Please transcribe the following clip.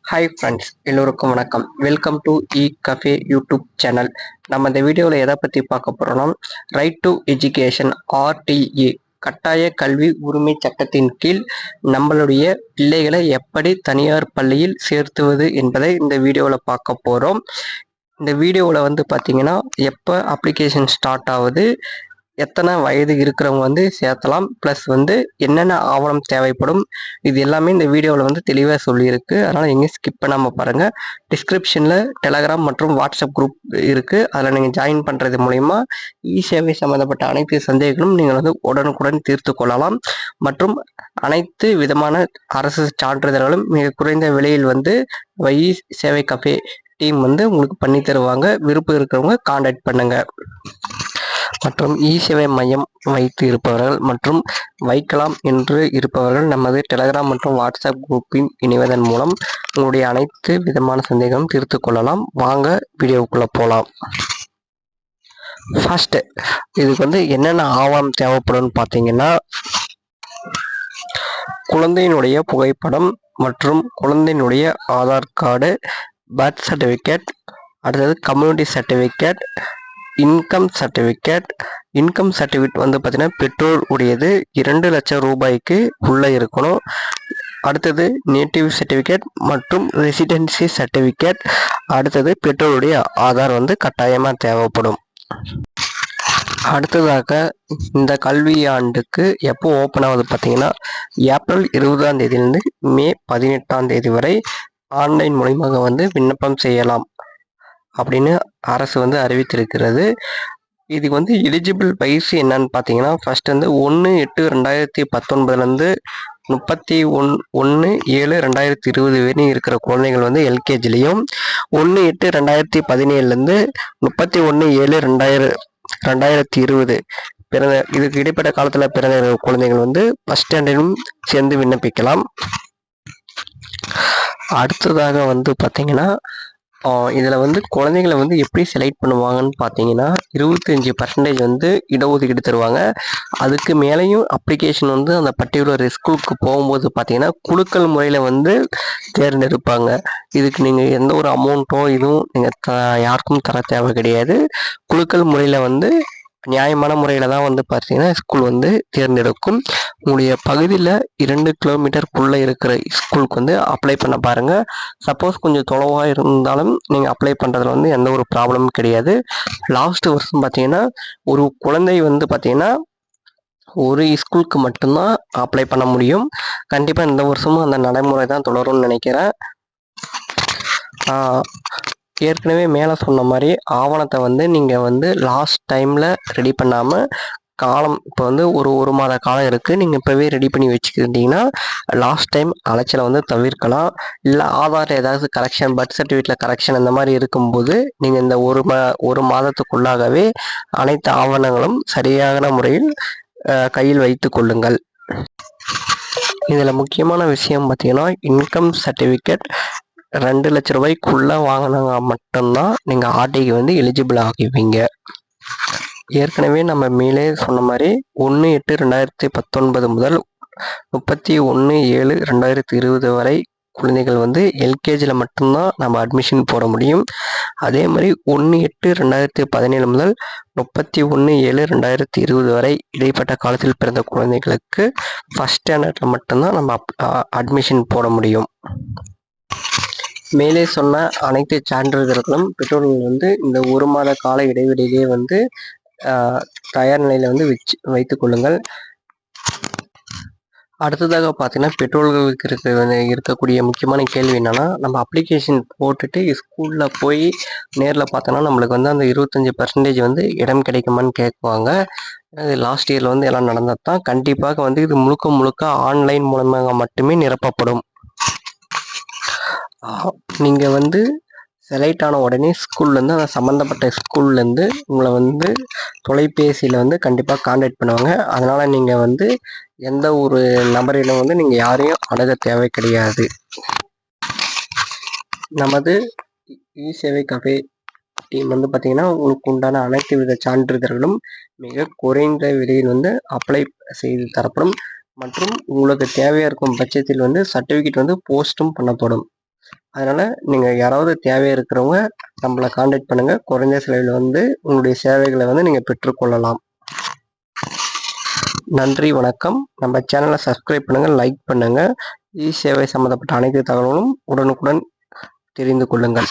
Hi friends, எல்லோருக்கும் வணக்கம். Welcome to E cafe YouTube channel. நம்ம இந்த வீடியோவில் எதை பற்றி பார்க்க போகிறோம்னா, ரைட் டு எஜுகேஷன் ஆர்டிஏ கட்டாய கல்வி உரிமை சட்டத்தின் கீழ் நம்மளுடைய பிள்ளைகளை எப்படி தனியார் பள்ளியில் சேர்த்துவது என்பதை இந்த வீடியோவில் பார்க்க போகிறோம். இந்த வீடியோவில் வந்து பார்த்தீங்கன்னா, எப்போ அப்ளிகேஷன் ஸ்டார்ட் ஆகுது, எத்தனை வயது இருக்கிறவங்க வந்து சேர்த்தலாம், ப்ளஸ் வந்து என்னென்ன ஆவணம் தேவைப்படும், இது எல்லாமே இந்த வீடியோவில் வந்து தெளிவாக சொல்லியிருக்கு. அதனால் எங்கேயும் ஸ்கிப் பண்ணாமல் பாருங்கள். டிஸ்கிரிப்ஷனில் டெலகிராம் மற்றும் வாட்ஸ்அப் குரூப் இருக்குது. அதில் நீங்கள் ஜாயின் பண்ணுறது மூலிமா இ சேவை சம்மந்தப்பட்ட அனைத்து சந்தேகங்களும் நீங்கள் வந்து உடனுக்குடன் தீர்த்து கொள்ளலாம். மற்றும் அனைத்து விதமான அரசு சான்றிதழ்களும் மிக குறைந்த விலையில் வந்து இ சேவை கஃபே டீம் வந்து உங்களுக்கு பண்ணி தருவாங்க. விருப்பம் இருக்கிறவங்க கான்டாக்ட் பண்ணுங்கள். மற்றும் இ சேவை மையம் வைத்து இருப்பவர்கள் மற்றும் வைக்கலாம் என்று இருப்பவர்கள் நமது டெலகிராம் மற்றும் வாட்ஸ்அப் குரூப்பின் இணைவதன் மூலம் உங்களுடைய அனைத்து விதமான சந்தேகமும் தீர்த்து கொள்ளலாம். வாங்க வீடியோக்குள்ளே போகலாம். ஃபர்ஸ்ட், இதுக்கு வந்து என்னென்ன ஆவணம் தேவைப்படும் பார்த்தீங்கன்னா, குழந்தையினுடைய புகைப்படம் மற்றும் குழந்தையினுடைய ஆதார் கார்டு, பர்த் சர்டிஃபிகேட், அடுத்தது கம்யூனிட்டி சர்டிஃபிகேட், இன்கம் சர்டிஃபிகேட் வந்து பார்த்தீங்கன்னா பெற்றோர் உடையது 2 லட்சம் ரூபாய்க்கு உள்ளே இருக்கணும். அடுத்தது நேட்டிவ் சர்டிஃபிகேட் மற்றும் ரெசிடென்சி சர்டிஃபிகேட், அடுத்தது பெற்றோருடைய ஆதார் வந்து கட்டாயமாக தேவைப்படும். அடுத்ததாக இந்த கல்வியாண்டுக்கு எப்போ ஓப்பன் ஆகுது பார்த்தீங்கன்னா, ஏப்ரல் 20ஆம் தேதியிலிருந்து மே 18ஆம் தேதி வரை ஆன்லைன் மூலமாக வந்து விண்ணப்பம் செய்யலாம் அப்படின்னு அரசு வந்து அறிவித்திருக்கிறது. இதுக்கு வந்து எலிஜிபிள் வயசு என்னன்னு பார்த்தீங்கன்னா, ஃபர்ஸ்ட் வந்து 1/8/2019 31/7/2020 வரையும் இருக்கிற குழந்தைகள் வந்து எல்கேஜிலையும், 1/8/2017 31/7/2020 பிறந்த இதுக்கு இடைப்பட்ட காலத்தில் பிறந்த குழந்தைகள் வந்து ஃபர்ஸ்ட் ஸ்டாண்டர்டும் சேர்ந்து விண்ணப்பிக்கலாம். அடுத்ததாக வந்து பார்த்தீங்கன்னா, இதில் வந்து குழந்தைங்களை வந்து எப்படி செலக்ட் பண்ணுவாங்கன்னு பார்த்தீங்கன்னா, 25% வந்து இடஒதுக்கீடு தருவாங்க. அதுக்கு மேலேயும் அப்ளிகேஷன் வந்து அந்த பர்டிகுலர் ஸ்கூலுக்கு போகும்போது பார்த்தீங்கன்னா, குலுக்கல் முறையில் வந்து தேர்ந்தெடுப்பாங்க. இதுக்கு நீங்கள் எந்த ஒரு அமௌண்ட்டோ இதுவும் நீங்கள் யாருக்கும் தர தேவை கிடையாது. குலுக்கல் முறையில் வந்து நியாயமான முறையில் தான் வந்து பார்த்தீங்கன்னா ஸ்கூல் வந்து தேர்ந்தெடுக்கும். உங்களுடைய பகுதியில் 2 கிலோமீட்டருக்குள்ளே இருக்கிற ஸ்கூலுக்கு வந்து அப்ளை பண்ண பாருங்கள். சப்போஸ் கொஞ்சம் தொலைவாக இருந்தாலும் நீங்கள் அப்ளை பண்ணுறதுல வந்து எந்த ஒரு ப்ராப்ளமும் கிடையாது. லாஸ்ட் வருஷம் பார்த்தீங்கன்னா, ஒரு குழந்தை வந்து பார்த்தீங்கன்னா ஒரு ஸ்கூலுக்கு மட்டும்தான் அப்ளை பண்ண முடியும். கண்டிப்பாக இந்த வருஷமும் அந்த நடைமுறை தான் தொடரும்னு நினைக்கிறேன். ஏற்கனவே மேலே சொன்ன மாதிரி ஆவணத்தை வந்து நீங்கள் வந்து லாஸ்ட் டைமில் ரெடி பண்ணாமல் காலம் இப்போ வந்து ஒரு மாத காலம் இருக்குது, நீங்கள் இப்போவே ரெடி பண்ணி வச்சுக்கிட்டிங்கன்னா லாஸ்ட் டைம் அலைச்சலை வந்து தவிர்க்கலாம். இல்லை ஆதார் ஏதாவது கரெக்ஷன், பர்த் சர்டிஃபிகேட்டில் கரெக்ஷன் அந்த மாதிரி இருக்கும்போது நீங்கள் இந்த ஒரு மாதத்துக்குள்ளாகவே அனைத்து ஆவணங்களும் சரியான முறையில் கையில் வைத்து கொள்ளுங்கள். இதில் முக்கியமான விஷயம் பார்த்தீங்கன்னா, இன்கம் சர்டிஃபிகேட் 2 லட்ச ரூபாய்க்குள்ளே வாங்கினாங்க மட்டும்தான் நீங்கள் ஆர்டிக்கு வந்து எலிஜிபிள் ஆகுவீங்க. ஏற்கனவே நம்ம மேலே சொன்ன மாதிரி 1/8/2019 முதல் 31/7/2020 வரை குழந்தைகள் வந்து எல்கேஜியில் மட்டும்தான் நம்ம அட்மிஷன் போட முடியும். அதே மாதிரி 1/8/2017 முதல் 31/7/2020 வரை இடைப்பட்ட காலத்தில் பிறந்த குழந்தைகளுக்கு ஃபர்ஸ்ட் ஸ்டாண்டர்டில் மட்டும்தான் நம்ம அட்மிஷன் போட முடியும். மேலே சொன்ன அனைத்து சான்றிதழ்களும் பெற்றோர்கள் வந்து இந்த ஒரு மாத கால இடைவெளியிலே வந்து தயார் நிலையில் வந்து வைத்துக் கொள்ளுங்கள். அடுத்ததாக பார்த்தீங்கன்னா, பெற்றோர்களுக்கு இருக்கக்கூடிய முக்கியமான கேள்வி என்னென்னா, நம்ம அப்ளிகேஷன் போட்டுட்டு ஸ்கூலில் போய் நேரில் பார்த்தோன்னா நம்மளுக்கு வந்து அந்த 25% வந்து இடம் கிடைக்குமான்னு கேட்குவாங்க. இது லாஸ்ட் இயரில் வந்து எல்லாம் நடந்தது தான். கண்டிப்பாக வந்து இது முழுக்க ஆன்லைன் மூலமாக மட்டுமே நிரப்பப்படும். நீங்கள் வந்து செலக்ட் ஆன உடனே ஸ்கூல்லேருந்து அந்த சம்மந்தப்பட்ட ஸ்கூல்லேருந்து உங்களை வந்து தொலைபேசியில் வந்து கண்டிப்பாக கான்டாக்ட் பண்ணுவாங்க. அதனால் நீங்கள் வந்து எந்த ஒரு நபரிடம் வந்து நீங்கள் யாரையும் அணுக தேவை கிடையாது. நமது இ சேவை கஃபே டீம் வந்து பார்த்திங்கன்னா, உங்களுக்கு உண்டான அனைத்து வித சான்றிதழ்களும் மிக குறைந்த விலையில் வந்து அப்ளை செய்து தரப்படும். மற்றும் உங்களுக்கு தேவையாக இருக்கும் பட்சத்தில் வந்து சர்டிஃபிகேட் வந்து போஸ்ட்டும் பண்ணப்படும். அதனால் நீங்கள் யாராவது தேவை இருக்கிறவங்க நம்மளை காண்டாக்ட் பண்ணுங்கள். குறைஞ்ச செலவில் வந்து உங்களுடைய சேவைகளை வந்து நீங்கள் பெற்றுக்கொள்ளலாம். நன்றி, வணக்கம். நம்ம சேனலை சப்ஸ்கிரைப் பண்ணுங்கள், லைக் பண்ணுங்கள். இ சேவை சம்மந்தப்பட்ட அனைத்து தகவல்களும் உடனுக்குடன் தெரிந்து கொள்ளுங்கள்.